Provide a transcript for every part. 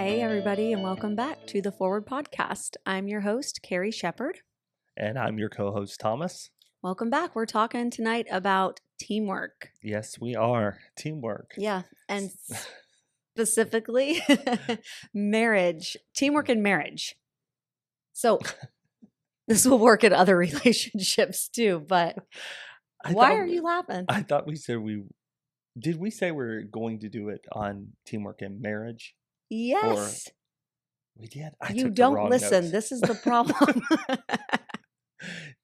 Hey, everybody, and welcome back to the Forward Podcast. I'm your host, Carrie Shepard. And I'm your co-host, Thomas. Welcome back. We're talking tonight about teamwork. Yes, we are. Teamwork. Yeah, and specifically marriage, teamwork in marriage. So this will work in other relationships too, but why are you laughing? I thought we said did we say we're going to do it on teamwork in marriage? Yes. Or we did. You don't listen. Notes. This is the problem.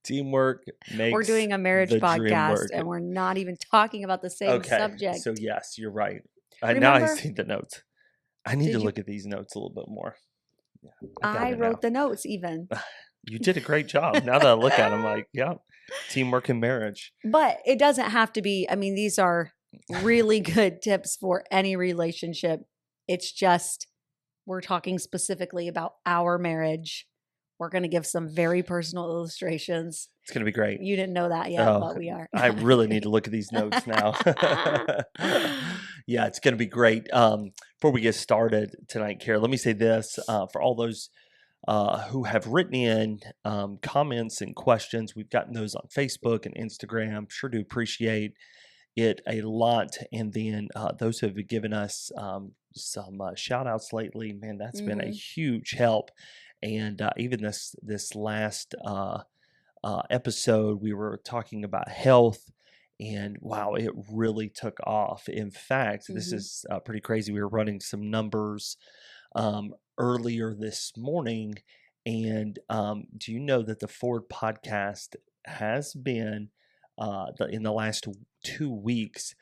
Teamwork makes We're doing a marriage podcast and we're not even talking about the same subject. So yes, you're right. Now I see the notes. I need to look at these notes a little bit more. Yeah, I wrote the notes even. You did a great job. Now that I look at them, like, yeah, teamwork in marriage. But it doesn't have to be. I mean, these are really good tips for any relationship. It's just we're talking specifically about our marriage. We're going to give some very personal illustrations. It's going to be great. You didn't know that yet, but we are. I really need to look at these notes now. Yeah, it's going to be great. Before we get started tonight, Kara, let me say this. For all those who have written in comments and questions, we've gotten those on Facebook and Instagram. Sure do appreciate it a lot. And then those who have given us some shout outs lately, man, that's been a huge help. And even this last episode, we were talking about health, and wow, it really took off. In fact, this is pretty crazy. We were running some numbers earlier this morning, and do you know that the Forward Podcast has been in the last 2 weeks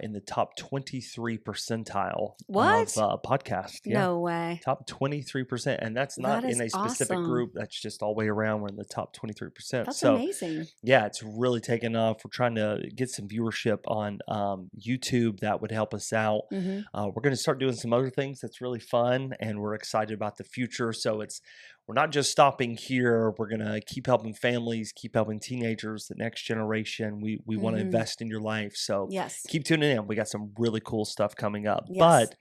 in the top 23 percentile of podcast. Yeah. No way. Top 23%. And that's not in a specific group. That's just all the way around. We're in the top 23%. That's amazing. Yeah, it's really taken off. We're trying to get some viewership on YouTube. That would help us out. We're going to start doing some other things that's really fun, and we're excited about the future. So we're not just stopping here. We're going to keep helping families, keep helping teenagers, the next generation. We want to invest in your life. So keep tuning in. We got some really cool stuff coming up. Yes. But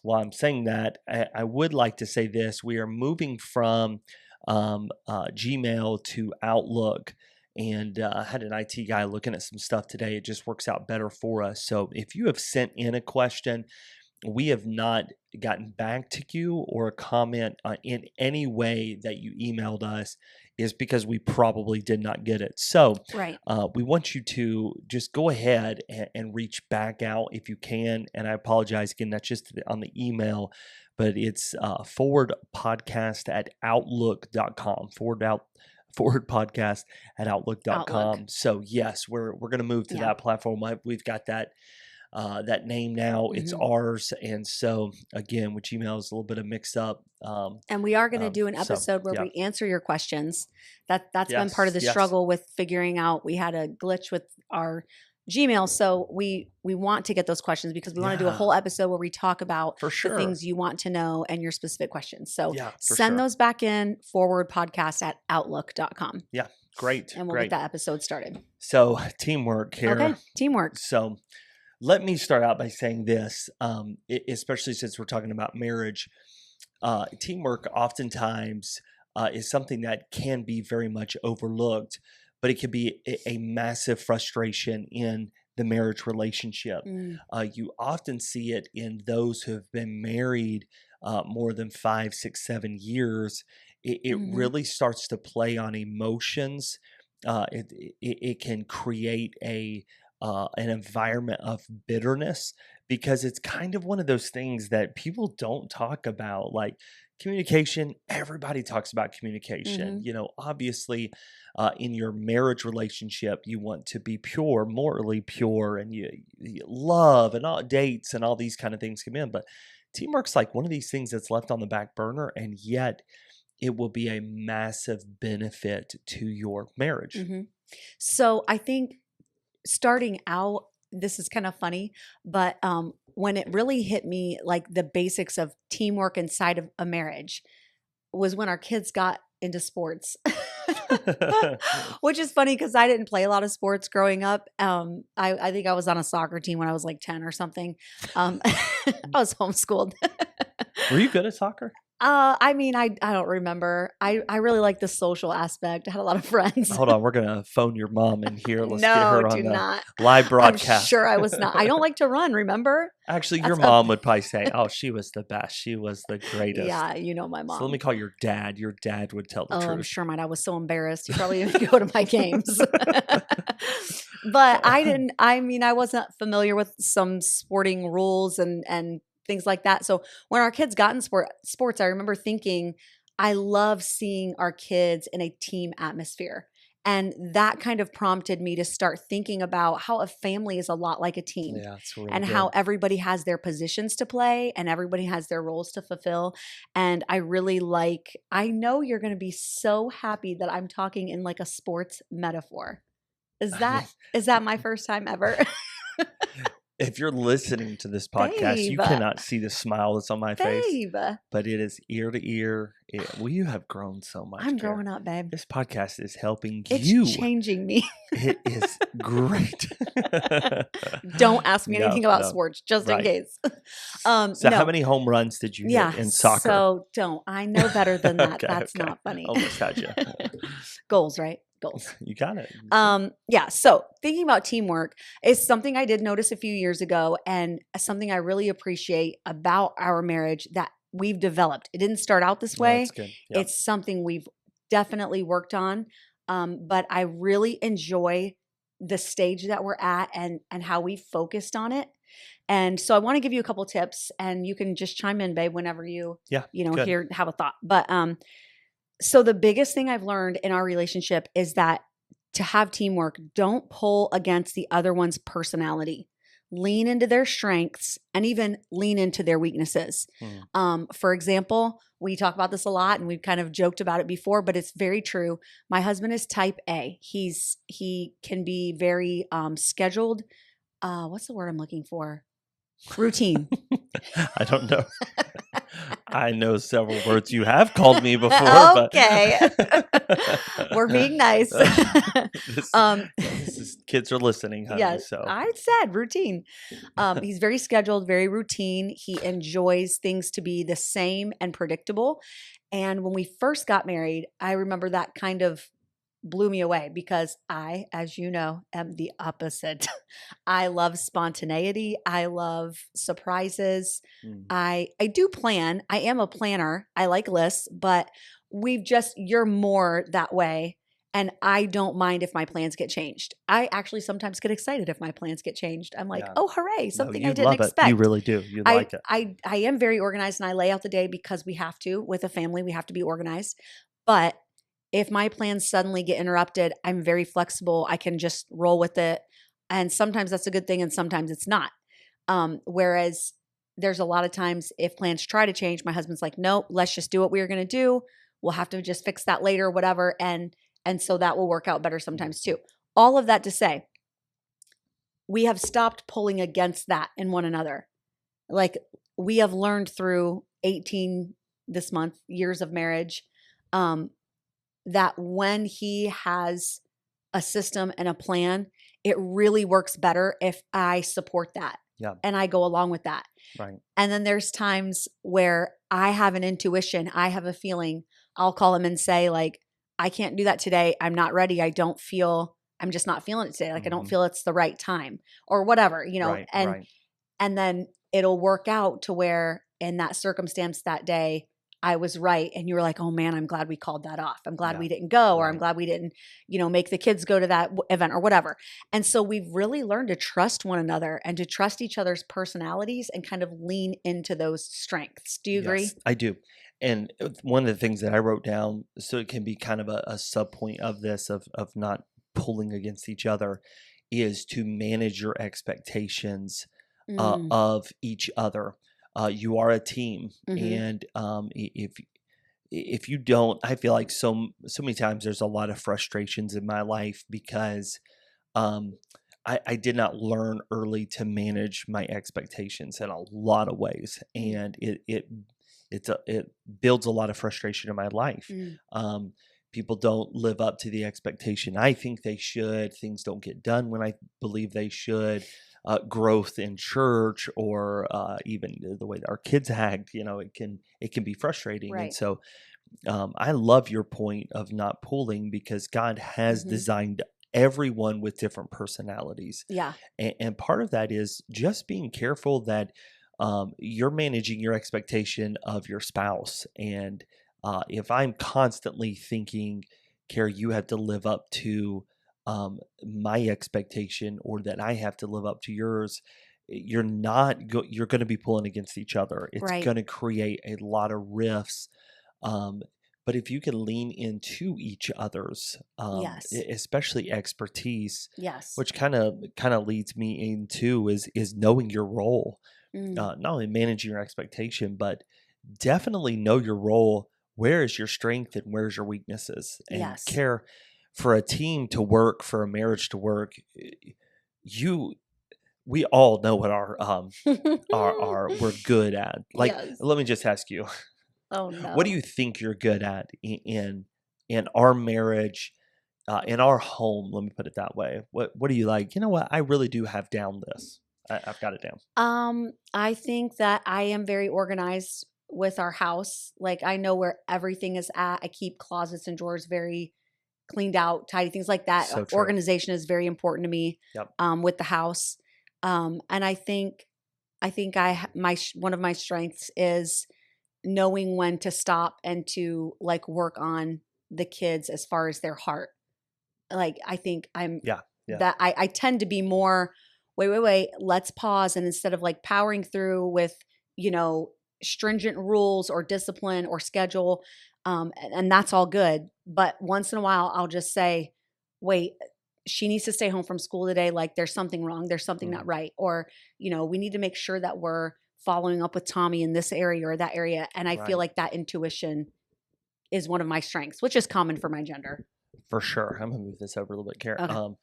while I'm saying that, I would like to say this. We are moving from Gmail to Outlook. And I had an IT guy looking at some stuff today. It just works out better for us. So if you have sent in a question, we have not gotten back to you, or a comment in any way that you emailed us, is because we probably did not get it. So we want you to just go ahead and reach back out if you can. And I apologize again, that's just on the email, but it's forwardpodcast@outlook.com. forwardpodcast@outlook.com. So yes, we're going to move to that platform. We've got that name now. It's ours. And so again, with Gmail is a little bit of mix up. And we are going to do an episode where we answer your questions. That's been part of the struggle with figuring out. We had a glitch with our Gmail. So we want to get those questions because we want to do a whole episode where we talk about the things you want to know and your specific questions. So send those back in, forwardpodcast@outlook.com. Yeah. Great. And we'll get that episode started. So teamwork here. Okay. Teamwork. So let me start out by saying this, especially since we're talking about marriage. Teamwork oftentimes is something that can be very much overlooked, but it can be a massive frustration in the marriage relationship. You often see it in those who have been married more than 5, 6, 7 years. It really starts to play on emotions. It can create an environment of bitterness, because it's kind of one of those things that people don't talk about, like communication. Everybody talks about communication. You know, obviously in your marriage relationship, you want to be pure, morally pure, and you love, and all dates and all these kind of things come in. But teamwork's like one of these things that's left on the back burner, and yet it will be a massive benefit to your marriage. So I think starting out, this is kind of funny, but when it really hit me, like the basics of teamwork inside of a marriage, was when our kids got into sports. Which is funny because I didn't play a lot of sports growing up. I think I was on a soccer team when I was like 10 or something. I was homeschooled. Were you good at soccer? I mean, I don't remember. I really like the social aspect. I had a lot of friends. Hold on, we're gonna phone your mom in here. Let's get No, her do on the not. live I'm broadcast. sure I was not. I don't like to run, remember? Actually, your That's a mom would probably say, "Oh, she was the best. She was the greatest." yeah, you know my So let me mom. call your dad. Your dad would tell the Oh, I'm truth. sure mine. I was so embarrassed. He probably didn't go to my games. But I didn't, I mean, I wasn't familiar with some sporting rules and things like that. So when our kids got in sports, I remember thinking, I love seeing our kids in a team atmosphere. And that kind of prompted me to start thinking about how a family is a lot like a team Yeah, it's really and how good. everybody has their positions to play and everybody has their roles to fulfill. And I really like, I know you're going to be so happy that I'm talking in like a sports metaphor. Is I mean, that my first time ever? if you're listening to this podcast, you Babe, cannot see the smile that's on my face, babe, but it is ear to ear. Well, you have grown so much, I'm Kara. growing up, babe. This podcast is helping It's you. changing me. It is great. Don't ask me No, anything about no, sports, just in right. case. So, how No, many home runs did you hit yeah. in soccer? So don't. I know better than that. Okay, That's okay. not funny. Almost had you. Goals, right? Goals. You got it. Yeah, so thinking about teamwork is something I did notice a few years ago and something I really appreciate about our marriage that we've developed. It didn't start out this Yeah, that's way. good. Yeah. It's something we've definitely worked on. But I really enjoy the stage that we're at and how we focused on it. And so I want to give you a couple tips and you can just chime in, babe, whenever Yeah. Good. hear have a thought. But so the biggest thing I've learned in our relationship is that to have teamwork, don't pull against the other one's personality. Lean into their strengths and even lean into their weaknesses. For example, we talk about this a lot and we've kind of joked about it before, but it's very true. My husband is type A. He can be very scheduled. What's the word I'm looking for? Routine. I don't know. I know several words you have called me before, but Okay. We're being nice. this, this is kids are listening, honey. Yeah, So I said routine. He's very scheduled, very routine. He enjoys things to be the same and predictable. And when we first got married, I remember that kind of blew me away because I, as you know, am the opposite. I love spontaneity. I love surprises. mm, I do plan. I am a planner. I like lists, but you're more that way. And I don't mind if my plans get changed. I actually sometimes get excited if my plans get changed. I'm like, yeah. oh, hooray, No, something I you didn't love it. You expect. really do. You I, like it. I am very organized and I lay out the day because we have to. With a family, we have to be organized. But if my plans suddenly get interrupted, I'm very flexible. I can just roll with it. And sometimes that's a good thing and sometimes it's not. Whereas there's a lot of times if plans try to change, my husband's like, nope, let's just do what we were going to do. We'll have to just fix that later, whatever. And so that will work out better sometimes too. All of that to say, we have stopped pulling against that in one another. Like we have learned through 18 this month years of marriage, that when he has a system and a plan, it really works better if I support that. Yeah. And I go along with that. Right. And then there's times where I have an intuition, I have a feeling. I'll call him and say, like, I can't do that today. I'm not ready. I'm just not feeling it today. Like I don't feel it's the right time or whatever, Right. and Right. and then it'll work out to where in that circumstance that day I was right and you were like, "Oh man, I'm glad we called that off. I'm glad Yeah. we didn't go or I'm Right. glad we didn't, make the kids go to that event or whatever." And so we've really learned to trust one another and to trust each other's personalities and kind of lean into those strengths. Do you agree? Yes, I do. And one of the things that I wrote down, so it can be kind of a sub point of this, of not pulling against each other, is to manage your expectations Mm, of each other. You are a team, mhm. and if you don't, I feel like so many times there's a lot of frustrations in my life because um, I did not learn early to manage my expectations in a lot of ways, and it builds a lot of frustration in my life. Mm, People don't live up to the expectation I think they should. Things don't get done when I believe they should. growth in church, or even the way that our kids act. It can be frustrating. And Right. so I love your point of not pulling, because God has Hmm. designed everyone with different personalities. Yeah. And part of that is just being careful that you're managing your expectation of your spouse. And if I'm constantly thinking, Carrie, you have to live up to my expectation, or that I have to live up to yours, you're going to be pulling against each other. It's Right. going to create a lot of rifts. um, but if you can lean into each other's, Yes. especially expertise, Yes. which kind of leads me into is knowing your role, Mm. not only managing your expectation, but definitely know your role. Where is your strength and where's your weaknesses? And Yes. care for a team to work, for a marriage to work. You, we all know what our we're good at. Like, Yes. let me just ask you, Oh what do no. you think you're good at in our marriage, in our home? Let me put it that way. What do you like? You know what? I really do have down this. I've got it down. I think that I am very organized with our house. Like I know where everything is at. I keep closets and drawers very cleaned out, tidy, things like that. So true. Organization is very important to me Yep. with the house. And I think one of my strengths is knowing when to stop and to like work on the kids as far as their heart. Like I think I'm Yeah. Yeah. that I tend to be more, wait, let's pause. And instead of like powering through with, you know, stringent rules or discipline or schedule, and that's all good. But once in a while, I'll just say, wait, she needs to stay home from school today. Like there's something wrong. There's something not Mm, right. Or, you know, we need to make sure that we're following up with Tommy in this area or that area. And I feel right. like that intuition is one of my strengths, which is common for my gender. For sure. I'm gonna move this over a little bit, Kara. Okay.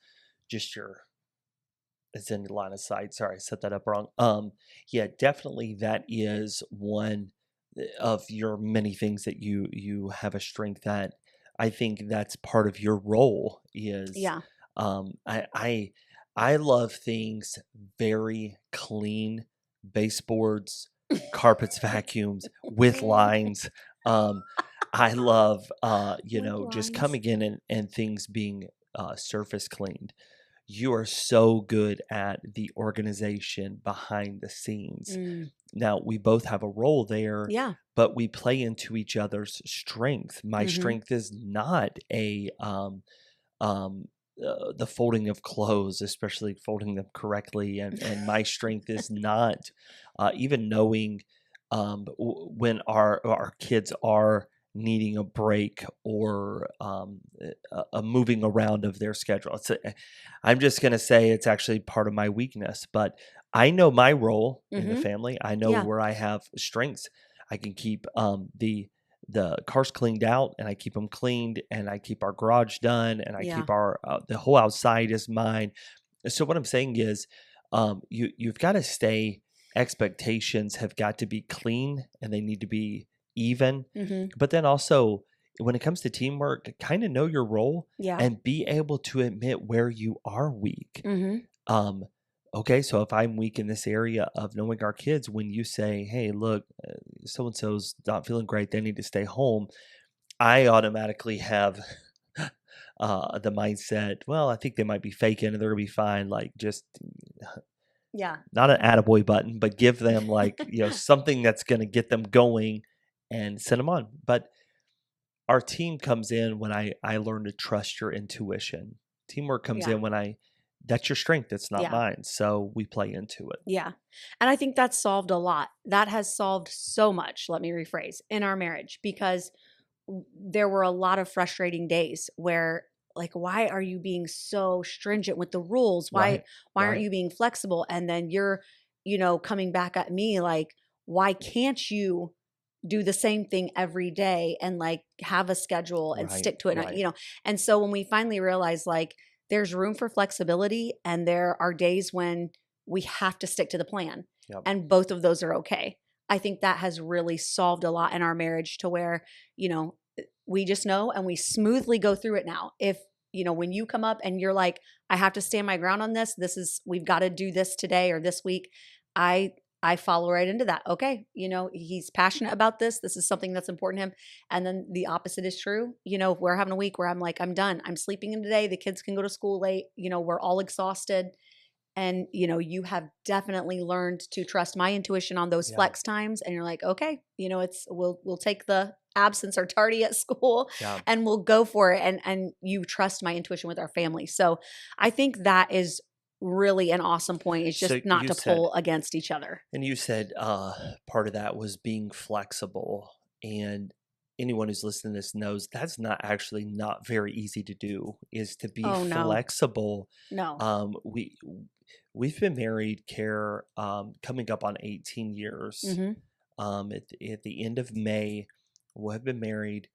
Just your it's in line of sight. Sorry, I set that up wrong. Yeah, definitely that is one of your many things that you have a strength at. I think that's part of your role is Yeah. um I I I love things very clean, baseboards, carpets, vacuums with lines. Um I love With just lines. coming in and things being surface cleaned. You are so good at the organization behind the scenes. Mm, Now, we both have a role there, yeah. but we play into each other's strength. My Mhm. strength is not um, the folding of clothes, especially folding them correctly, and my strength is not even knowing when our kids are needing a break, or a moving around of their schedule. I'm just going to say it's actually part of my weakness, but I know my role in the Mhm. family. I know Yeah. where I have strengths. I can keep the cars cleaned out, and I keep them cleaned, and I keep our garage done, and I Yeah. keep our the whole outside is mine. So what I'm saying is, you've got to stay. Expectations have got to be clean, and they need to be even. Mhm. But then also, when it comes to teamwork, kind of know your role Yeah. and be able to admit where you are weak. Mhm. Um, okay, so if I'm weak in this area of knowing our kids, when you say, "Hey, look, so and so's not feeling great; they need to stay home," I automatically have the mindset, "Well, I think they might be faking, and they're gonna be fine." Like, just Yeah. not an attaboy button, but give them like something that's gonna get them going and send them on. But our team comes in when I learn to trust your intuition. Teamwork comes Yeah. in when I that's your strength, it's not Yeah. mine. So we play into it. Yeah. And I think that's solved a lot. That has solved so much, let me rephrase, in our marriage because there were a lot of frustrating days where like why are you being so stringent with the rules? Right. Why aren't Right. you being flexible? And then you're, coming back at me like why can't you do the same thing every day and like have a schedule and Right. stick to it, Right. and so when we finally realized like there's room for flexibility and there are days when we have to stick to the plan Yep. and both of those are okay. I think that has really solved a lot in our marriage to where, we just know and we smoothly go through it now. If when you come up and you're like, I have to stand my ground on this. We've got to do this today or this week. I I follow right into that. Okay, he's passionate about this. This is something that's important to him. And then the opposite is true. If we're having a week where I'm like, I'm done. I'm sleeping in today. The kids can go to school late. We're all exhausted. And you have definitely learned to trust my intuition on those Yeah. flex times. And you're like, okay, we'll take the absence or tardy at school Yeah. and we'll go for it. And you trust my intuition with our family. So I think that is really an awesome point. It's So just not you to said, pull against each other. and you said part of that was being flexible. And anyone who's listening to this knows that's not very easy to do, is to be Oh no, flexible. no. We've been married, Care, coming up on 18 years. Mm-hmm. At the end of May, we'll have been married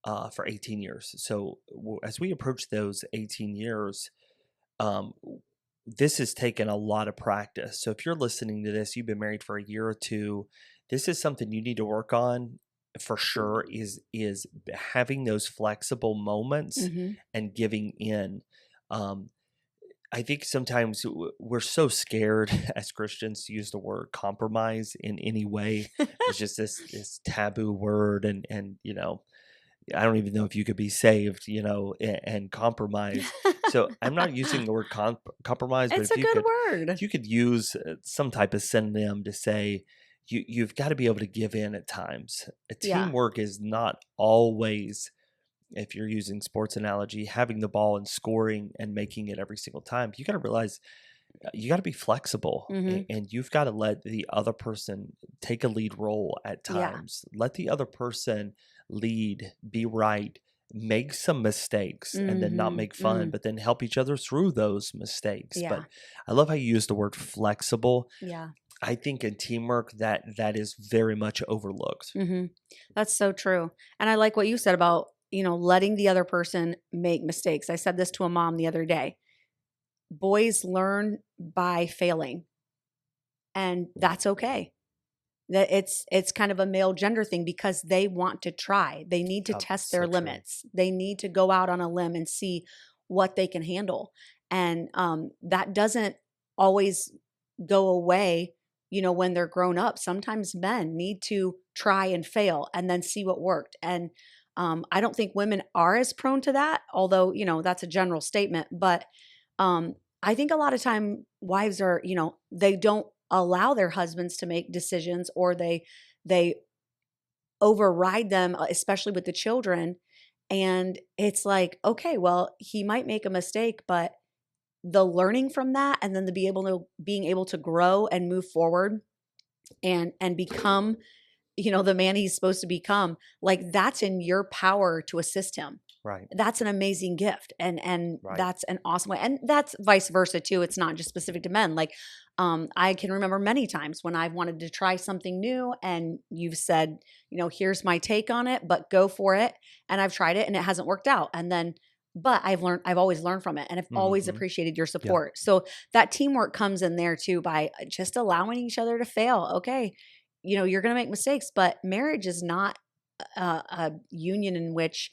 for 18 years. So as we approach those 18 years, um, this has taken a lot of practice. So if you're listening to this, you've been married for a year or two, this is something you need to work on for sure, is having those flexible moments Mm-hmm. and giving in. Um, I think sometimes we're so scared as Christians to use the word compromise in any way. It's just this taboo word, and I don't even know if you could be saved, and compromise. So I'm not using the word compromise, but It's a good word. if you could use some type of synonym to say you've got to be able to give in at times. Yeah. Teamwork is not always, if you're using sports analogy, having the ball and scoring and making it every single time. You got to realize you got to be flexible, Mm-hmm. and you've got to let the other person take a lead role at Yeah. times. Let the other person lead, be right, make some mistakes, and then not Mm-hmm. make fun, Mm-hmm. but then help each other through those mistakes. Yeah. But I love how you use the word flexible. Yeah. I think in teamwork that is very much overlooked. Mm-hmm. That's so true. And I like what you said about, letting the other person make mistakes. I said this to a mom the other day. Boys learn by failing, and that's okay. That it's kind of a male gender thing because they want to try. They need to Oh, test their so true. limits. They need to go out on a limb and see what they can handle. And that doesn't always go away, when they're grown up. Sometimes men need to try and fail and then see what worked. And I don't think women are as prone to that, although, that's a general statement. But um, I think a lot of time wives are, they don't allow their husbands to make decisions, or they override them, especially with the children. And it's like, okay, well, he might make a mistake, but the learning from that, and then being able to grow and move forward and become, the man he's supposed to become, like that's in your power to assist him. Right. That's an amazing gift, and Right. that's an awesome way, and that's vice versa too. It's not just specific to men. Like I can remember many times when I've wanted to try something new and you've said, here's my take on it, but go for it. And I've tried it and it hasn't worked out, and then but I've always learned from it, and I've always Hmm. appreciated your Yeah. support. So that teamwork comes in there too, by just allowing each other to fail. Okay, you're going to make mistakes, but marriage is not a union in which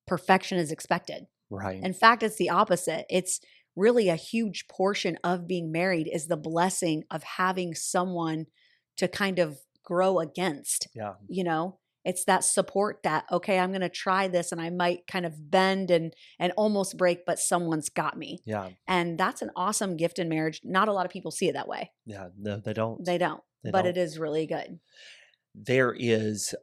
perfection is expected. Right. In fact, it's the opposite. It's really a huge portion of being married is the blessing of having someone to kind of grow against. Yeah. It's that support that, okay, I'm going to try this and I might kind of bend and almost break, but someone's got me. Yeah. And that's an awesome gift in marriage. Not a lot of people see it that way. Yeah. No, they don't. They don't, They but don't. it is really good. There is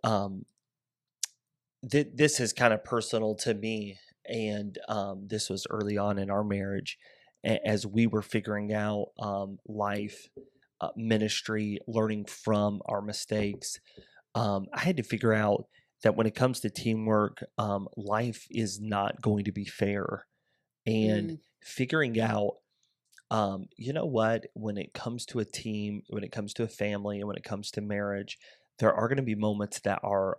this is kind of personal to me, and this was early on in our marriage, as we were figuring out life, ministry, learning from our mistakes. I had to figure out that when it comes to teamwork, life is not going to be fair, and Mm, figuring out, you know what, when it comes to a team, when it comes to a family, and when it comes to marriage, there are going to be moments that are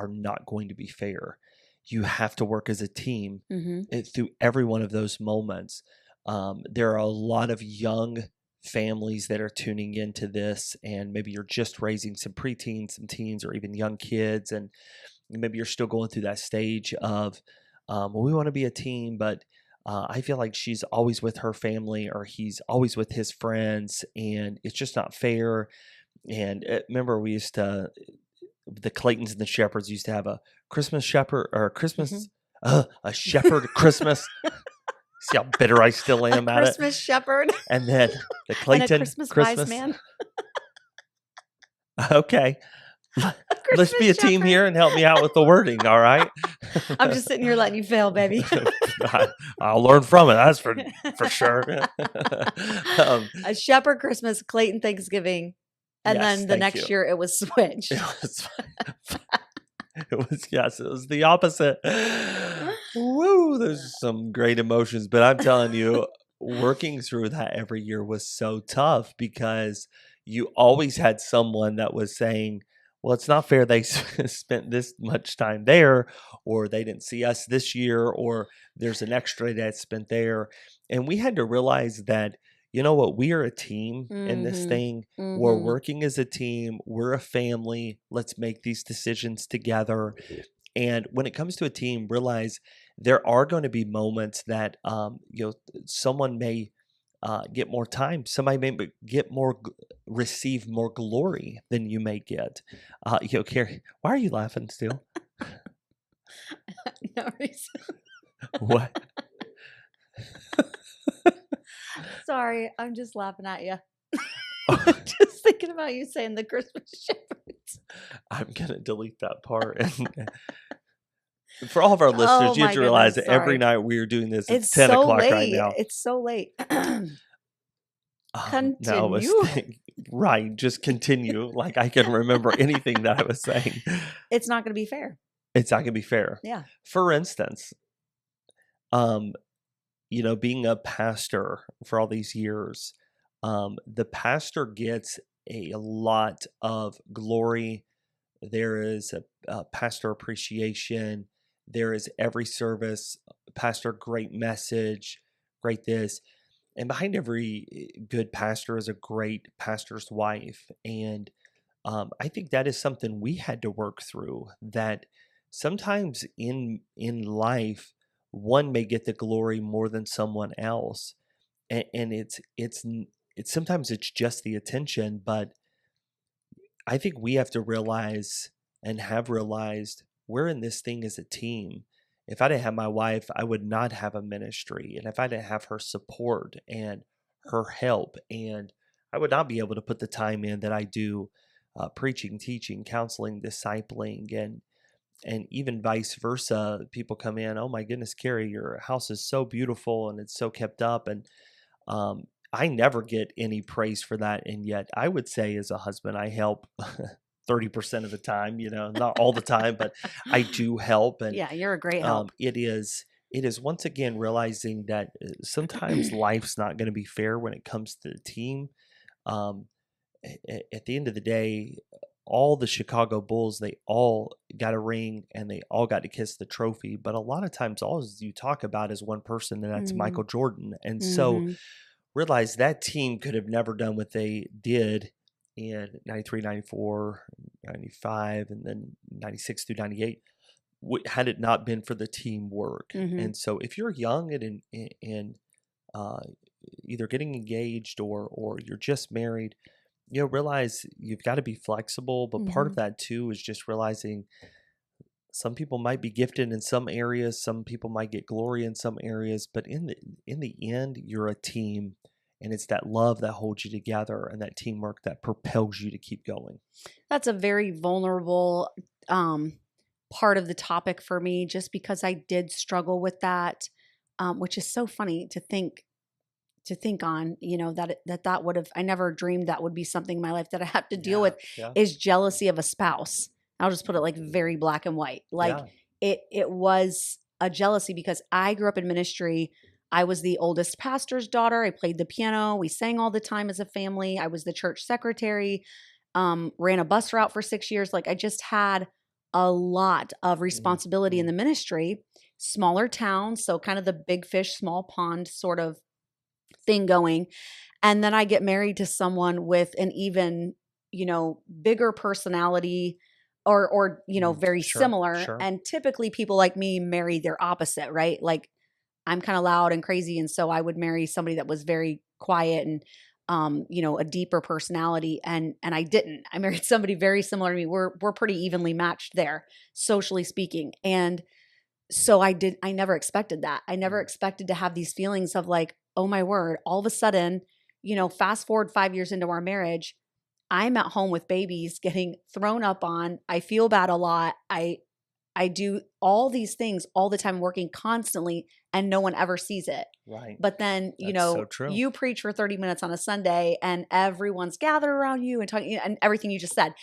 not going to be fair. You have to work as a team hmm through every one of those moments. There are a lot of young families that are tuning into this, and maybe you're just raising some preteens, some teens, or even young kids, and maybe you're still going through that stage of we want to be a team, but I feel like she's always with her family or he's always with his friends, and it's just not fair. And remember, we used to, the Claytons and the Shepherds used to have a Christmas shepherd or a Christmas, a shepherd Christmas. See how bitter I still A am at it. Christmas shepherd And then the and a Clayton Christmas wise Christmas. man. Okay. A Let's be a Christmas team shepherd. here and help me out with the wording. All right. I'm just sitting here letting you fail, baby. I'll learn from it. That's for sure. A shepherd Christmas, Clayton Thanksgiving, and Yes, then the thank next you. year it was switched. It was the opposite. Woo, there's some great emotions, but I'm telling you, working through that every year was so tough because you always had someone that was saying, well, it's not fair they spent this much time there, or they didn't see us this year, or there's an extra that's spent there. And we had to realize that, you know what, we are a team in this Mm-hmm. thing. We're working as a team. We're a family. Let's make these decisions together. And when it comes to a team, realize there are going to be moments that someone may get more time. Somebody may get more, receive more glory than you may get. Carrie, why are you laughing still? No reason. What? Sorry, I'm just laughing at you. Just thinking about you saying the Christmas shepherds. I'm gonna delete that part. And for all of our Oh listeners, you have my to realize goodness, that every sorry. night we are doing this. It's It's 10 so o'clock right late. now. It's so late. No, Continue. right. Just continue. Like I can remember anything that I was saying. It's not going to be fair. It's not gonna be fair. Yeah. For instance, um, being a pastor for all these years, the pastor gets a lot of glory. There is a pastor appreciation. There is every service, pastor, great message, great this. And behind every good pastor is a great pastor's wife. And I think that is something we had to work through. That sometimes in life, one may get the glory more than someone else, and it's sometimes it's just the attention. But I think we have to realize and have realized we're in this thing as a team. If I didn't have my wife, I would not have a ministry. And if I didn't have her support and her help, and I would not be able to put the time in that I do, preaching, teaching, counseling, discipling, and even vice versa. People come in, oh my goodness, Carrie, your house is so beautiful and it's so kept up. And I never get any praise for that. And yet I would say as a husband, I help 30% of the time, not all the time, but I do help. And Yeah, you're a great help. it is once again realizing that sometimes life's not going to be fair when it comes to the team. Um, at the end of the day, all the Chicago Bulls, they all got a ring and they all got to kiss the trophy. But a lot of times, all you talk about is one person, and that's Michael Jordan. And so realize that team could have never done what they did in 93, 94, 95, and then 96 through 98 had it not been for the teamwork. And so if you're young and uh, either getting engaged or you're just married, realize you've got to be flexible. But part of that too is just realizing some people might be gifted in some areas, some people might get glory in some areas, but in the end, you're a team, and it's that love that holds you together and that teamwork that propels you to keep going. That's a very vulnerable part of the topic for me, just because I did struggle with that, which is so funny to think on, that would have, I never dreamed that would be something in my life that I have to deal with, Yeah. is jealousy of a spouse. I'll just put it like very black and white. Like Yeah. it was a jealousy because I grew up in ministry. I was the oldest pastor's daughter. I played the piano. We sang all the time as a family. I was the church secretary, ran a bus route for 6 years. Like I just had a lot of responsibility in the ministry, smaller town. So kind of the big fish, small pond sort of thing going. And then I get married to someone with an even, bigger personality, or very Sure, similar. sure. And typically people like me marry their opposite, right? Like I'm kind of loud and crazy, and so I would marry somebody that was very quiet and a deeper personality, and I didn't. I married somebody very similar to me. We're pretty evenly matched there, socially speaking. And so I never expected that. I never expected to have these feelings of like, oh my word, all of a sudden, fast forward 5 years into our marriage, I'm at home with babies getting thrown up on. I feel bad a lot. I do all these things all the time, working constantly, and no one ever sees it. Right. But then, That's so true. you preach for 30 minutes on a Sunday and everyone's gathered around you and talking and everything you just said.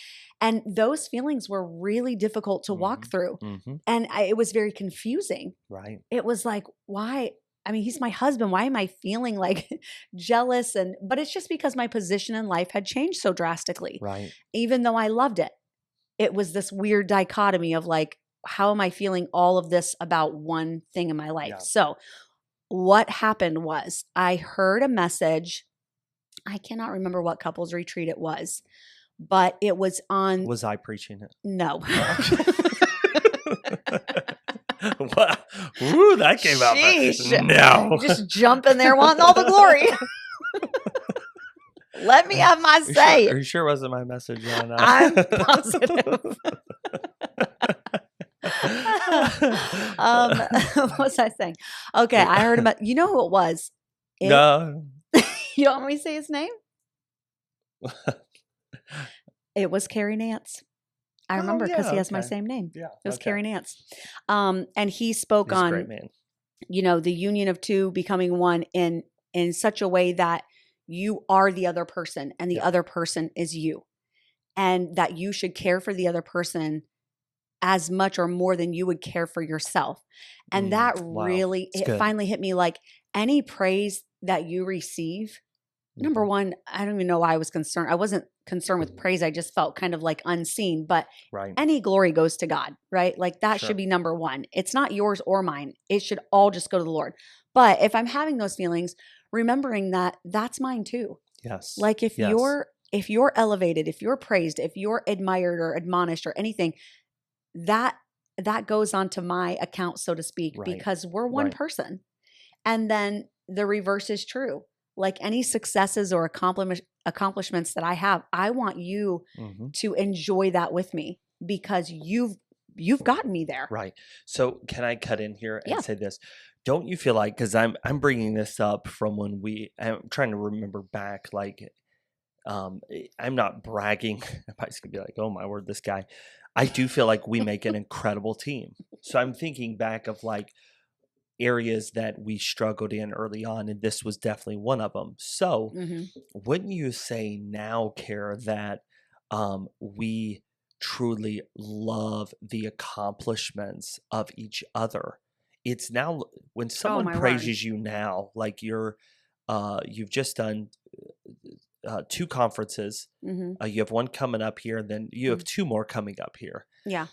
And those feelings were really difficult to walk through. Mm-hmm. And it was very confusing. Right. It was like, why? I mean, he's my husband. Why am I feeling like jealous? But it's just because my position in life had changed so drastically. Right. Even though I loved it, it was this weird dichotomy of like, how am I feeling all of this about one thing in my life? Yeah. So what happened was I heard a message. I cannot remember what couples retreat it was, but it was on. Was I preaching it? No. Wow. Ooh, that came out fast. No. Just jump in there wanting all the glory. Let me have my say. Are you sure it wasn't my message on? I'm positive. What was I saying? Okay, I heard about. You know who it was? No. You don't want me to say his name? It was Carrie Nance. I remember because he has my same name. Yeah, it was Carrie Nance. And he spoke He's on, a great man. The union of two becoming one in such a way that you are the other person and the other person is you, and that you should care for the other person as much or more than you would care for yourself. And that really, it finally hit me like any praise that you receive. Number one, I don't even know why I was concerned. I wasn't concerned with praise. I just felt kind of like unseen, but any glory goes to God, right? Like that should be number one. It's not yours or mine. It should all just go to the Lord. But if I'm having those feelings, remembering that that's mine too. Yes. Like if you're elevated, if you're praised, if you're admired or admonished or anything, that goes onto my account, so to speak, because we're one person. And then the reverse is true. Like any successes or accomplishments that I have, I want you to enjoy that with me because you've gotten me there. Right. So can I cut in here and say this? Don't you feel like, because I'm bringing this up from when I'm trying to remember back, like I'm not bragging. Everybody's gonna be like, oh my word, this guy. I do feel like we make an incredible team. So I'm thinking back of like areas that we struggled in early on, and this was definitely one of them. So wouldn't you say now, Kara, that we truly love the accomplishments of each other? It's now when someone praises you now, like you've just done 2 conferences. You have one coming up here, and then you have 2 more coming up here. Yeah.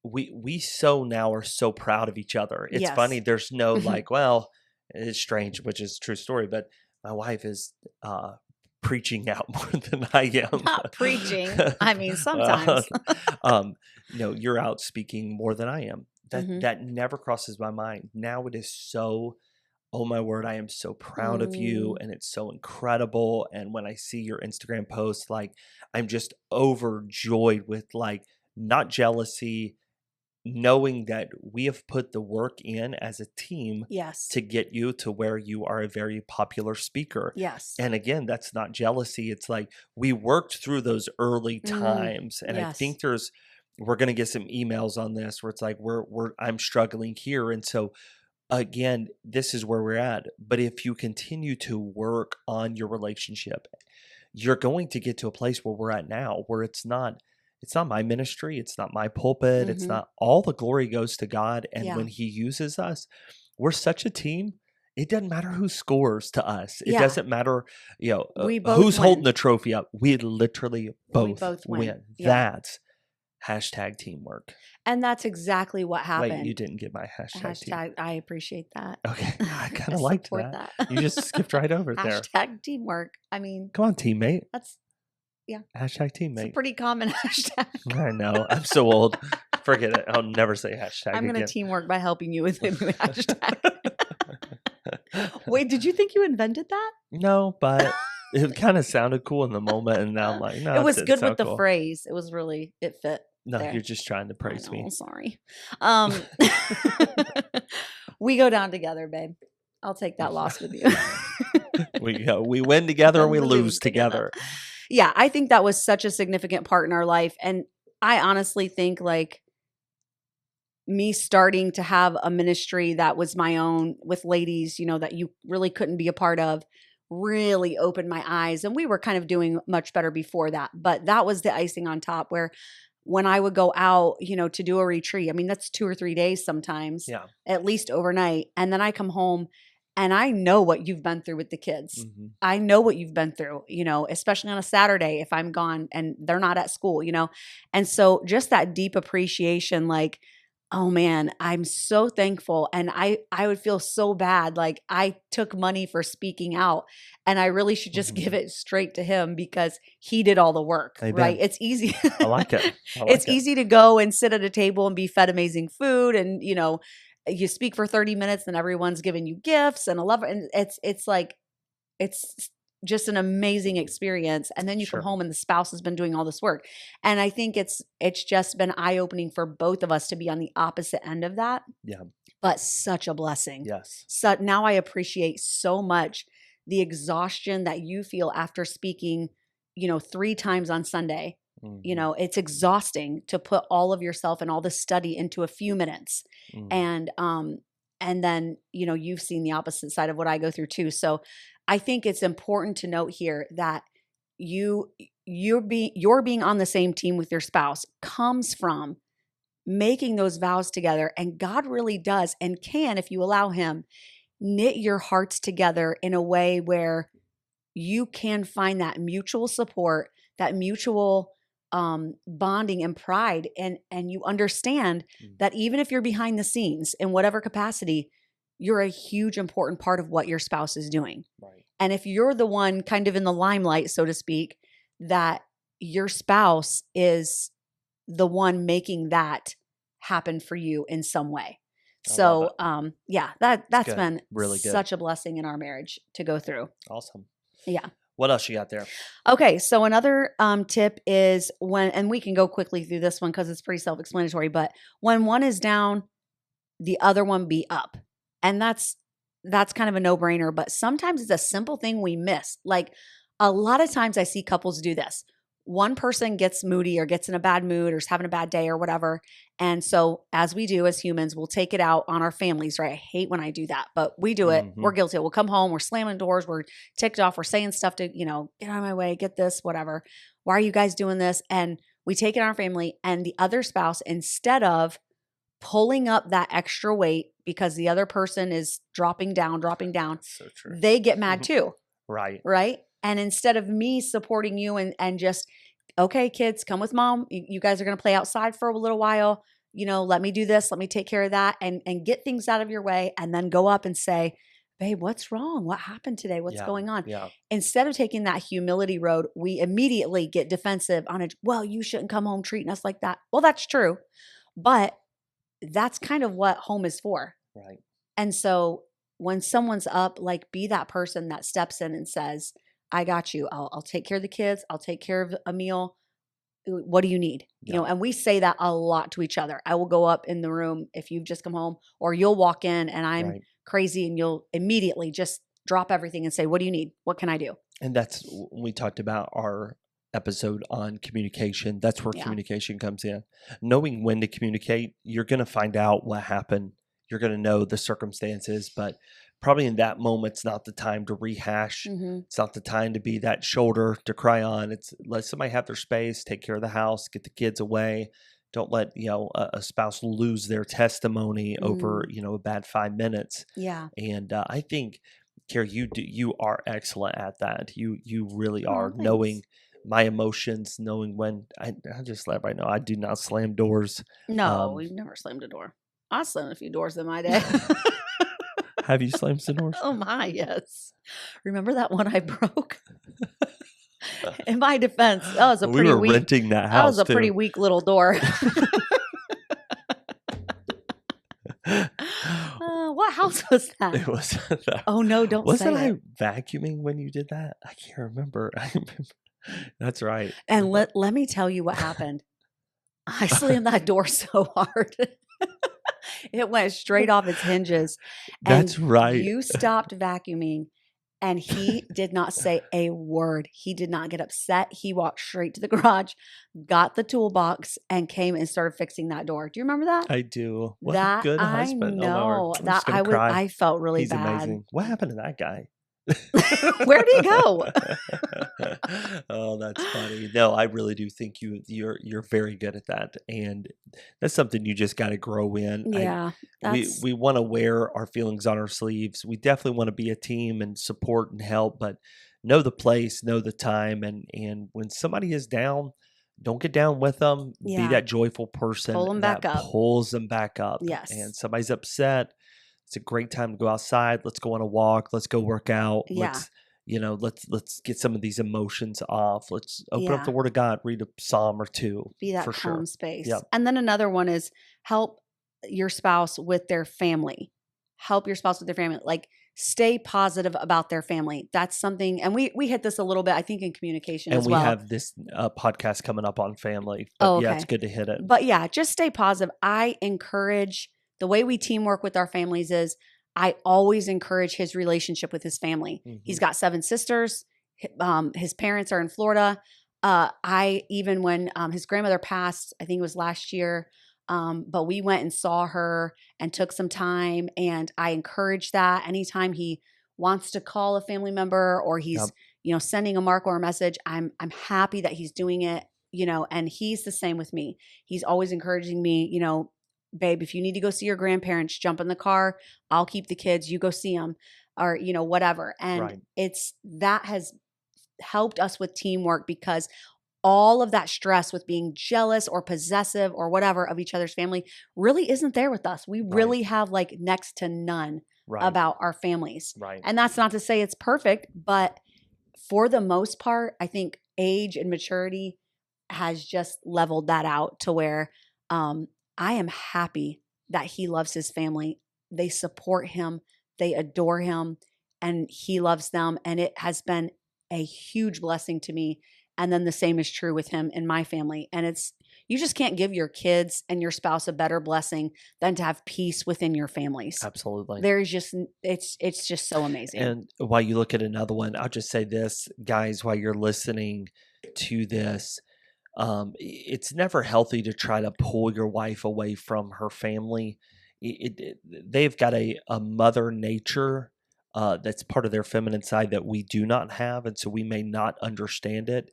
We so now are so proud of each other. It's funny. There's no like, well, it's strange, which is a true story, but my wife is preaching out more than I am. Not preaching. I mean, sometimes. You're out speaking more than I am. That never crosses my mind. Now it is so, oh my word, I am so proud of you, and it's so incredible. And when I see your Instagram posts, like I'm just overjoyed with like not jealousy, knowing that we have put the work in as a team to get you to where you are a very popular speaker. Yes. And again, that's not jealousy. It's like we worked through those early times. And I think we're going to get some emails on this where it's like, I'm struggling here. And so again, this is where we're at. But if you continue to work on your relationship, you're going to get to a place where we're at now, where it's not my ministry. It's not my pulpit. It's not, all the glory goes to God. And when he uses us, we're such a team. It doesn't matter who scores to us. It doesn't matter, who's holding the trophy up. We literally both win. Yeah. That's hashtag teamwork. And that's exactly what happened. Wait, you didn't get my hashtag. I appreciate that. Okay. I kind of liked that. You just skipped right over there. Hashtag teamwork. I mean, come on, teammate. Yeah. Hashtag It's a teammate. pretty common hashtag. I know. I'm so old. Forget it. I'll never say hashtag I'm going to again. teamwork by helping you with the new hashtag. Wait, did you think you invented that? No, but it kind of sounded cool in the moment, and now I'm like, It no, it was didn't good with sound the cool. phrase. It was really, it fit No, there. you're just trying to I praise know, me. sorry. Um, we go down together, babe. I'll take that loss with you. We win together and we lose together. Yeah, I think that was such a significant part in our life. And I honestly think like me starting to have a ministry that was my own with ladies, that you really couldn't be a part of, really opened my eyes. And we were kind of doing much better before that. But that was the icing on top where when I would go out, to do a retreat, I mean, that's 2 or 3 days sometimes, Yeah. at least overnight. And then I come home and I know what you've been through with the kids. Mm-hmm. I know what you've been through, especially on a Saturday if I'm gone and they're not at school, And so just that deep appreciation, like, oh man, I'm so thankful. And I would feel so bad. Like I took money for speaking out and I really should just give it straight to him because he did all the work, Amen. right? It's easy. I like it. It's easy to go and sit at a table and be fed amazing food and, you speak for 30 minutes and everyone's giving you gifts and a love. And it's like, it's just an amazing experience. And then you come home and the spouse has been doing all this work. And I think it's just been eye-opening for both of us to be on the opposite end of that. Yeah. But such a blessing. Yes. So now I appreciate so much the exhaustion that you feel after speaking, 3 times on Sunday. Mm-hmm. It's exhausting to put all of yourself and all the study into a few minutes. Mm-hmm. And then, you've seen the opposite side of what I go through too. So I think it's important to note here that you're being on the same team with your spouse comes from making those vows together. And God really does and can, if you allow him, knit your hearts together in a way where you can find that mutual support, that mutual bonding and pride. And you understand that even if you're behind the scenes in whatever capacity, you're a huge important part of what your spouse is doing. Right. And if you're the one kind of in the limelight, so to speak, that your spouse is the one making that happen for you in some way. So, yeah, that's good. been really good. Such a blessing in our marriage to go through. Awesome. Yeah. What else you got there? Okay. So another tip is and we can go quickly through this one because it's pretty self-explanatory, but when one is down, the other one be up. And that's kind of a no-brainer, but sometimes it's a simple thing we miss. Like a lot of times I see couples do this. One person gets moody or gets in a bad mood or is having a bad day or whatever. And so as we do as humans, we'll take it out on our families, right? I hate when I do that, but we do it. Mm-hmm. We're guilty. We'll come home, we're slamming doors, we're ticked off, we're saying stuff to, get out of my way, get this, whatever. Why are you guys doing this? And we take it on our family and the other spouse, instead of pulling up that extra weight because the other person is dropping down, so true. they get mad too. Right. Right. And instead of me supporting you and just, okay, kids, come with mom. You guys are going to play outside for a little while. Let me do this. Let me take care of that and get things out of your way and then go up and say, babe, what's wrong? What happened today? What's going on? Yeah. Instead of taking that humility road, we immediately get defensive on it. Well, you shouldn't come home treating us like that. Well, that's true. But that's kind of what home is for. Right. And so when someone's up, like be that person that steps in and says, I got you. I'll take care of the kids. I'll take care of a meal. What do you need? Yeah. And we say that a lot to each other. I will go up in the room if you've just come home, or you'll walk in and I'm crazy and you'll immediately just drop everything and say, what do you need? What can I do? And that's when we talked about our episode on communication. That's where communication comes in. Knowing when to communicate, you're going to find out what happened. You're going to know the circumstances, but probably in that moment, it's not the time to rehash. Mm-hmm. It's not the time to be that shoulder to cry on. It's let somebody have their space, take care of the house, get the kids away. Don't let a spouse lose their testimony over a bad 5 minutes. Yeah. And I think, Carrie, you are excellent at that. You really are. Thanks. Knowing my emotions, knowing when I just let everybody know I do not slam doors. No, we've never slammed a door. I slammed a few doors in my day. Have you slammed some doors? Oh my, yes. Remember that one I broke? In my defense, We were renting that that was house a pretty too. weak little door. What house was that? It was Oh no, don't wasn't say I it. vacuuming when you did that? I can't remember. I remember. That's right. And But let me tell you what happened. I slammed that door so hard. It went straight off its hinges. And that's right. you stopped vacuuming, and he did not say a word. He did not get upset. He walked straight to the garage, got the toolbox, and came and started fixing that door. Do you remember that? I do. What a That good I husband. Oh Lord. know I'm that just gonna cry. I felt really He's bad. amazing. What happened to that guy? Where did he go? Oh, that's funny. No, I really do think you're very good at that, and that's something you just got to grow in. Yeah, that's We want to wear our feelings on our sleeves. We definitely want to be a team and support and help, but know the place, know the time, and when somebody is down, don't get down with them. Be yeah. that joyful person Pull him back that up. pulls them back up. And Yes. somebody's upset, it's a great time to go outside. Let's go on a walk. Let's go work out. Yeah. Let's get some of these emotions off. Let's open up the Yeah. Word of God, read a psalm or two Be that for calm sure. space. Yep. And then another one is help your spouse with their family. Help your spouse with their family. Like stay positive about their family. That's something, and we hit this a little bit, I think, in communication And as we well. have this podcast coming up on family, but Oh, yeah, it's okay. good to hit it. But yeah, just stay positive. I encourage the way we teamwork with our families is I always encourage his relationship with his family. He's got 7 sisters. His parents are in Florida. I even when his grandmother passed, I think it was last year, but we went and saw her and took some time. And I encourage that anytime he wants to call a family member or he's Yep. sending a mark or a message, I'm happy that he's doing it. And he's the same with me. He's always encouraging me, babe, if you need to go see your grandparents, jump in the car. I'll keep the kids. You go see them or, whatever. And Right. that has helped us with teamwork because all of that stress with being jealous or possessive or whatever of each other's family really isn't there with us. We Right. really have like next to none Right. about our families. Right. And that's not to say it's perfect, but for the most part, I think age and maturity has just leveled that out to where I am happy that he loves his family. They support him, they adore him, and he loves them. And it has been a huge blessing to me. And then the same is true with him and my family. And you just can't give your kids and your spouse a better blessing than to have peace within your families. Absolutely. There's just it's just so amazing. And while you look at another one, I'll just say this, guys, while you're listening to this, it's never healthy to try to pull your wife away from her family. They've got a mother nature that's part of their feminine side that we do not have, and so we may not understand it.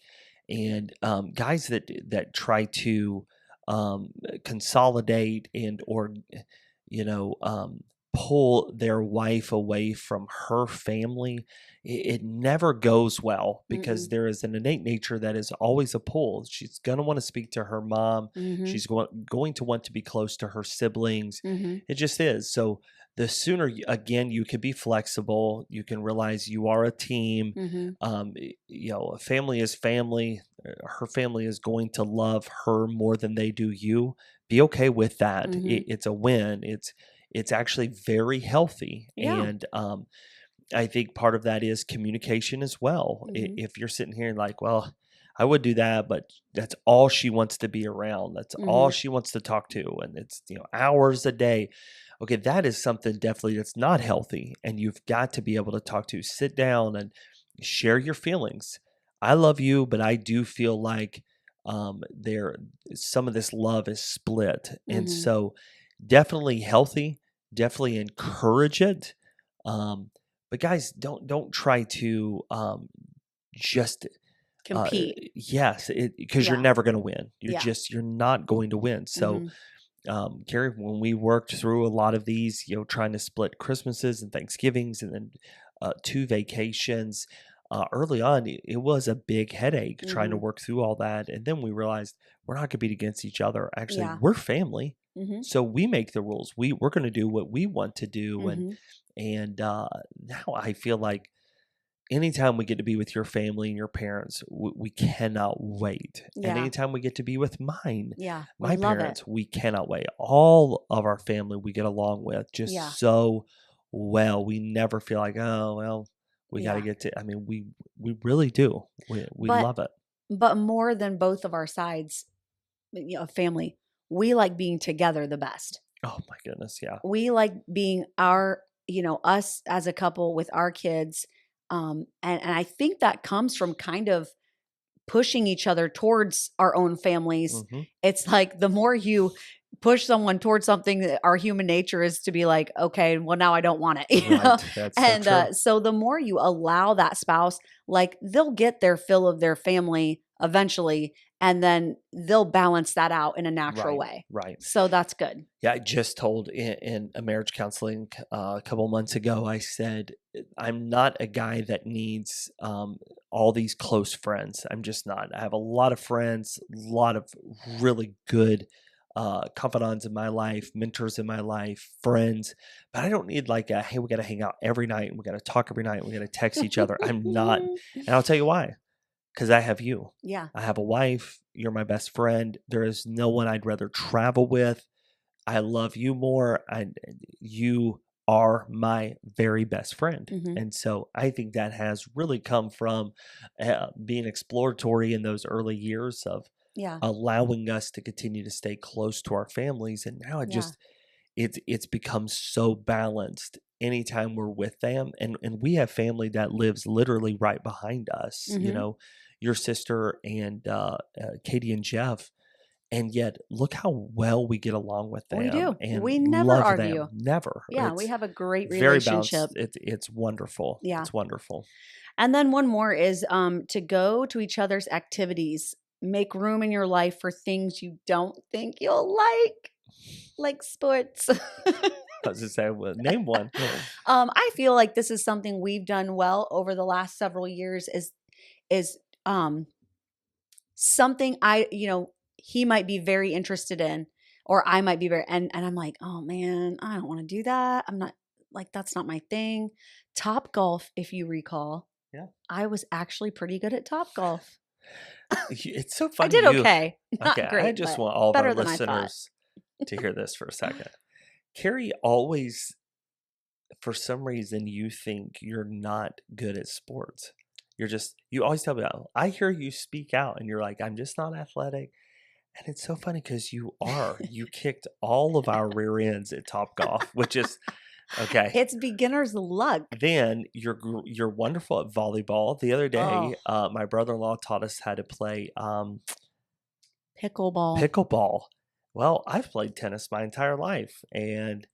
And guys that try to consolidate and or pull their wife away from her family, it never goes well because Mm-mm. there is an innate nature that is always a pull. She's going to want to speak to her mom. Mhm. She's going to want to be close to her siblings. Mhm. It just is. So the sooner, again, you can be flexible, you can realize you are a team. Mhm. A family is family. Her family is going to love her more than they do you. Be okay with that. Mhm. It's a win. It's actually very healthy. Yeah. And I think part of that is communication as well. Mhm. If you're sitting here and like, well, I would do that, but that's all she wants to be around. That's all Mhm. she wants to talk to. And it's, hours a day. Okay, that is something definitely that's not healthy. And you've got to be able to talk to, sit down and share your feelings. I love you, but I do feel like there some of this love is split. And Mhm. so definitely healthy, definitely encourage it. But guys, don't try to just Compete. yes, because you're Yeah. never going to win. Yeah. You're not going to win. So, Mhm. Gary, when we worked through a lot of these, trying to split Christmases and Thanksgivings and then 2 vacations. Early on, it was a big headache trying to Mhm. work through all that. And then we realized we're not compete against each other. Actually, Yeah. we're family. Mhm. So we make the rules. We're going to do what we want to do. Mhm. And now I feel like anytime we get to be with your family and your parents, we cannot wait. And Yeah. anytime we get to be with Yeah. We my love it. parents, we cannot wait. All of our family we get along with just Yeah. so well. We never feel like, oh, well, we got to Yeah. get to, I mean, we really do. We But love it. but more than both of our sides, of family, we like being together the best. Oh my goodness. Yeah. We like being us as a couple with our kids. And I think that comes from kind of pushing each other towards our own families. Mhm. It's like the more you push someone towards something, that our human nature is to be like, okay, well, now I don't want it, you know? Right. That's so And true. so the more you allow that spouse, like they'll get their fill of their family eventually, and then they'll balance that out in a natural Right. way. Right. So that's good. Yeah, I just told in a marriage counseling a couple months ago, I said, I'm not a guy that needs all these close friends. I'm just not. I have a lot of friends, a lot of really good confidants in my life, mentors in my life, friends, but I don't need like a, hey, we got to hang out every night and we got to talk every night and we got to text each other. I'm not. And I'll tell you why. Because I have you. Yeah. I have a wife. You're my best friend. There is no one I'd rather travel with. I love you more. You are my very best friend. Mhm. And so I think that has really come from being exploratory in those early years of Yeah. allowing us to continue to stay close to our families. And now Yeah. it's become so balanced anytime we're with them. And we have family that lives literally right behind us, Mhm. your sister and Katie and Jeff. And yet, look how well we get along with We them do. and We never love argue. them. Never. Yeah, we It's have a great very relationship. balanced. It's wonderful. Yeah. It's wonderful. And then one more is to go to each other's activities. Make room in your life for things you don't think you'll like sports. I was just saying, well, name one. I feel like this is something we've done well over the last several years is something he might be very interested in, or I might be very, and I'm like, oh man, I don't want to do that. I'm not like, that's not my thing. Top golf, if you recall. Yeah. I was actually pretty good at top golf. It's so I funny. did okay. Not Okay, I great, just but want all of our better than I thought. listeners to hear this for a second. Carrie always, for some reason, you think you're not good at sports. You always tell me, "Oh, I hear you speak out and you're like, I'm just not athletic." And it's so funny because you are. You kicked all of our rear ends at Top Golf, which is okay. It's beginner's luck. Then you're wonderful at volleyball. The other day, Oh, my brother-in-law taught us how to play pickleball. pickleball. Well, I've played tennis my entire life, and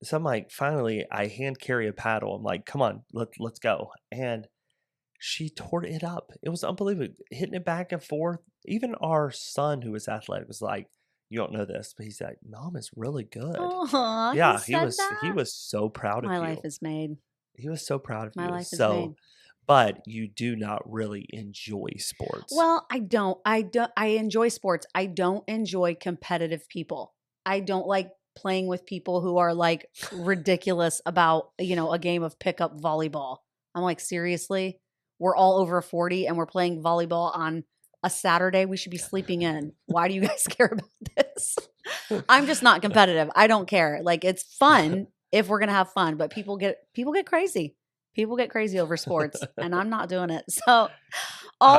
so I'm like, finally, I hand Carrie a paddle. I'm like, come on, let's go. And she tore it up. It was unbelievable, hitting it back and forth. Even our son, who was athletic, was like, "You don't know this, but he's like, Mom is really good." Oh, Yeah, he said he that. was so proud of My you. life is made. He was so proud of My you. life is So, made. but you do not really enjoy sports. Well, I don't. I enjoy sports. I don't enjoy competitive people. I don't like playing with people who are like ridiculous about, a game of pickup volleyball. I'm like, seriously? We're all over 40 and we're playing volleyball on a Saturday. We should be sleeping in. Why do you guys care about this? I'm just not competitive. I don't care. Like, it's fun if we're going to have fun, but people get crazy. People get crazy over sports and I'm not doing it. So all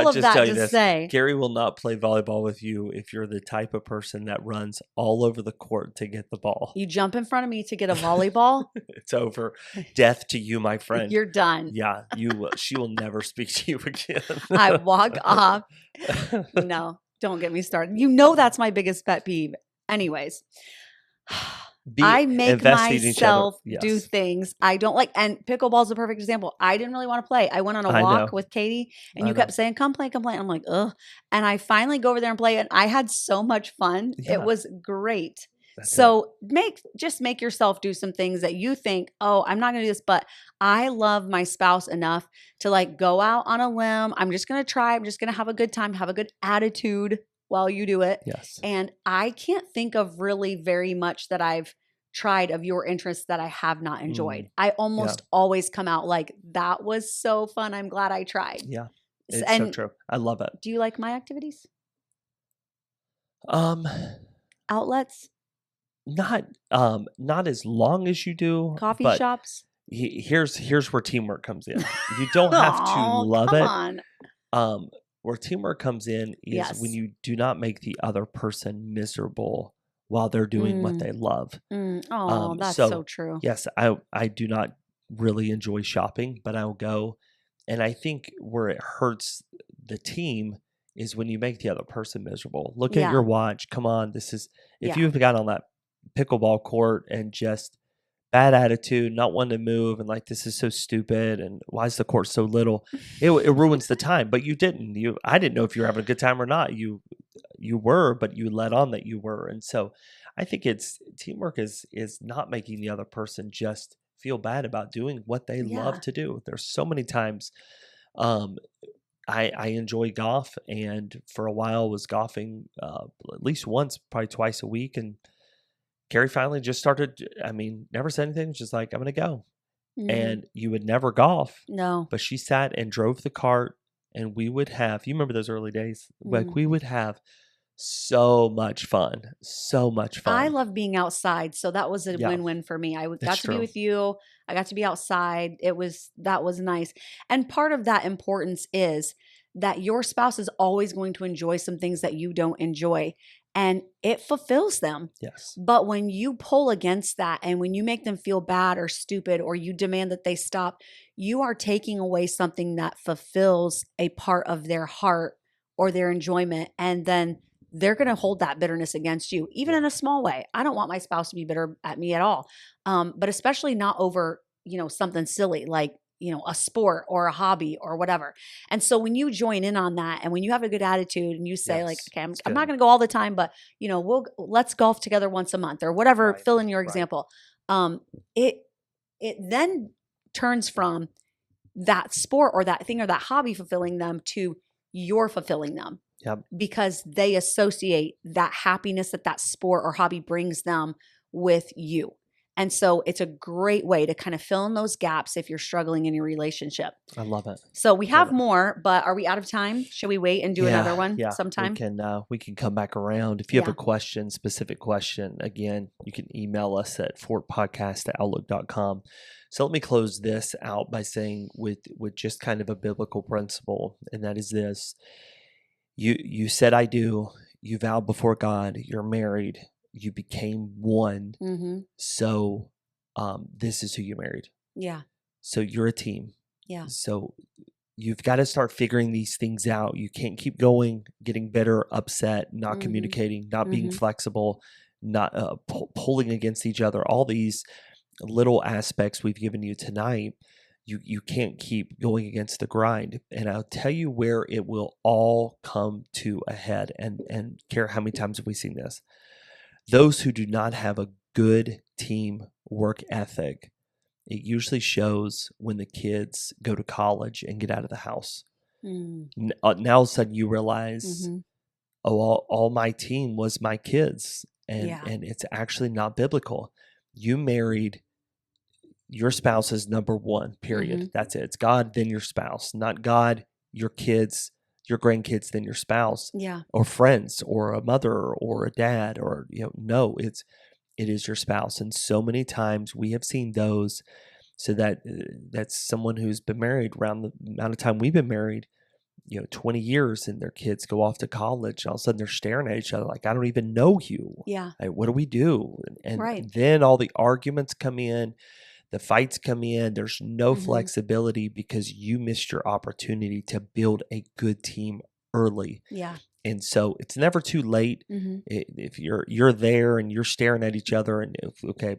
I'll of just that tell you to this. say, Gary will not play volleyball with you if you're the type of person that runs all over the court to get the ball. you jump in front of me to get a volleyball, It's over. Death to you, my friend. you're done. Yeah, she will never speak to you again. I walk off. No, don't get me started. That's my biggest pet peeve. Anyways, I make investing in each other. myself do Yes. things I don't like. And pickleball's a perfect example. I didn't really want to play. I went on a I walk know. with Katie and I you know. kept saying, come play, come play. I'm like, ugh. And I finally go over there and play and I had so much fun. Yeah. It was great. That's it. So make yourself do some things that you think, oh, I'm not going to do this, but I love my spouse enough to like go out on a limb. I'm just going to try. I'm just going to have a good time, have a good attitude while you do it. Yes. And I can't think of really very much that I've tried of your interests that I have not enjoyed. I Yeah. almost always come out like, that was so fun. I'm glad I tried. Yeah. It's so And true. I love it. do you like my activities? Um, Outlets, not as long as you do, coffee but shops? here's where teamwork comes in. You don't have to Oh, love come it. on. Where teamwork comes in is when Yes. you do not make the other person miserable while they're doing what Mm, they love. Oh, that's so So true. yes, I do not really enjoy shopping, but I'll go. And I think where it hurts the team is when you make the other person miserable. Look at your Yeah. watch. Come on, if Yeah. you've got on that pickleball court and just bad attitude, not wanting to move, and like, this is so stupid, and why is the court so little? It ruins the time. But you didn't. I didn't know if you were having a good time or not. You were, but you let on that you were. And so I think it's teamwork is not making the other person just feel bad about doing what they love Yeah. to do. There's so many times um I enjoy golf, and for a while was golfing at least once, probably twice a week. And Carrie finally just started, I mean, never said anything, just like, I'm gonna go. Mm, And you would never golf, no. but she sat and drove the cart, and we would have, you remember those early days? Like, Mm. we would have so much fun. So much I fun. love being outside, so that was a Yeah, win-win for me. that's Got to be true. with you. I got to be outside. That was nice. And part of that importance is that your spouse is always going to enjoy some things that you don't enjoy, and it fulfills them. Yes. But when you pull against that and when you make them feel bad or stupid or you demand that they stop, you are taking away something that fulfills a part of their heart or their enjoyment, and then they're going to hold that bitterness against you, even Yeah. in a small way. I don't want my spouse to be bitter at me at all, but especially not over, something silly like, a sport or a hobby or whatever. And so when you join in on that and when you have a good attitude and you say like, Yes. okay, It's I'm not good. going to go all the time, but let's golf together once a month or whatever, Right. fill in your Right. example. Um, it, it then turns from that sport or that thing or that hobby fulfilling them to you're fulfilling them Yep. because they associate that happiness that that sport or hobby brings them with you. And so it's a great way to kind of fill in those gaps if you're struggling in your relationship. I love it. So we Love have it. more, but are we out of time? Should we wait and do another Yeah, one yeah. sometime? We can come back around. If you have a Yeah. question, specific question, again, you can email us at fortpodcast@outlook.com. So let me close this out by saying with just kind of a biblical principle, and that is this. You said I do, you vowed before God, you're married, you became one. Mm-hmm. So this is who you married. Yeah. So you're a team. Yeah. So you've got to start figuring these things out. You can't keep going, getting bitter, upset, not Mm-hmm. communicating, not being Mm-hmm. flexible, not pulling against each other. All these little aspects we've given you tonight, you can't keep going against the grind. And I'll tell you where it will all come to a head. And care how many times have we seen this? Those who do not have a good team work ethic, it usually shows when the kids go to college and get out of the house. Mm-hmm. Now all of a sudden you realize, Mm-hmm. oh, all my team was my kids, and Yeah. it's actually not biblical. You married, your spouse is number one. Mm-hmm. Period. That's it. It's God, then your spouse, not God, your kids, your grandkids, then your spouse, Yeah. or friends, or a mother, or a dad, or no, it is your spouse. And so many times we have seen those. So that's someone who's been married around the amount of time we've been married, 20 years, and their kids go off to college. And all of a sudden they're staring at each other like, I don't even know you. Yeah. Like, what do we do? And Right. then all the arguments come in, the fights come in. There's no Mm-hmm. flexibility because you missed your opportunity to build a good team early. Yeah. And so it's never too late. Mm-hmm. If you're there and you're staring at each other, and okay,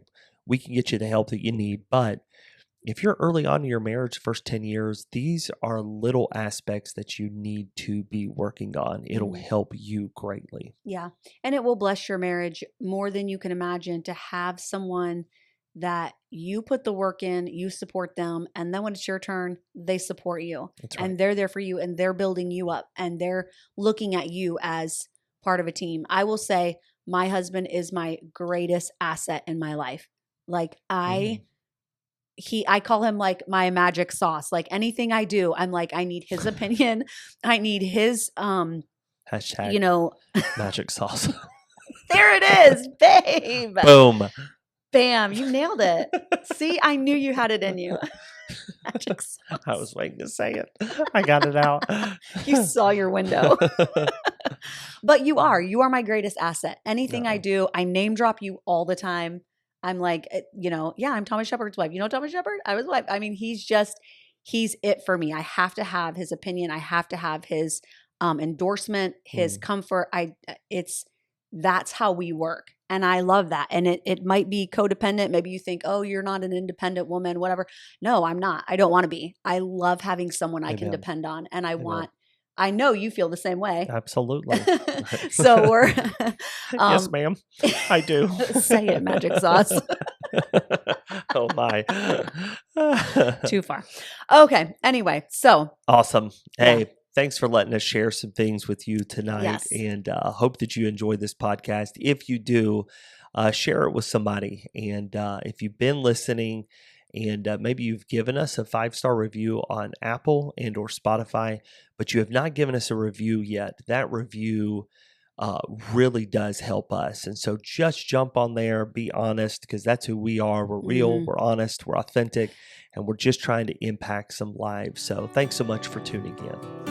we can get you the help that you need, but if you're early on in your marriage, first 10 years, these are little aspects that you need to be working on. It'll Mm-hmm. help you greatly. Yeah. And it will bless your marriage more than you can imagine to have someone that you put the work in, you support them, and then when it's your turn, they support you. That's right. And they're there for you and they're building you up and they're looking at you as part of a team. I will say my husband is my greatest asset in my life. Like I call him like my magic sauce. Like anything I do, I'm like, I need his opinion. I need his, Hashtag you know, magic sauce. there it is, babe. Boom. Bam, you nailed it. See, I knew you had it in you. Magic sauce. I was waiting to say it. I got it out. You saw your window. But you are my greatest asset. Anything I do, I name drop you all the time. I'm like, yeah, I'm Thomas Shepard's wife. You know Thomas Shepard? I was wife. I mean, he's it for me. I have to have his opinion. I have to have his endorsement, his comfort. That's how we work. And I love that. And it might be codependent. Maybe you think, oh, you're not an independent woman, whatever. No, I'm not. I don't want to be. I love having someone I can depend on. And I know you feel the same way. Absolutely. So we're yes, ma'am. I do. Say it, magic sauce. Oh my. Too far. Okay. Anyway, so awesome. Hey, thanks for letting us share some things with you tonight. Yes. And hope that you enjoyed this podcast. If you do, share it with somebody. And if you've been listening and maybe you've given us a 5-star review on Apple and or Spotify, but you have not given us a review yet, that review really does help us. And so just jump on there, be honest, because that's who we are. We're real, we're honest, we're authentic, and we're just trying to impact some lives. So thanks so much for tuning in.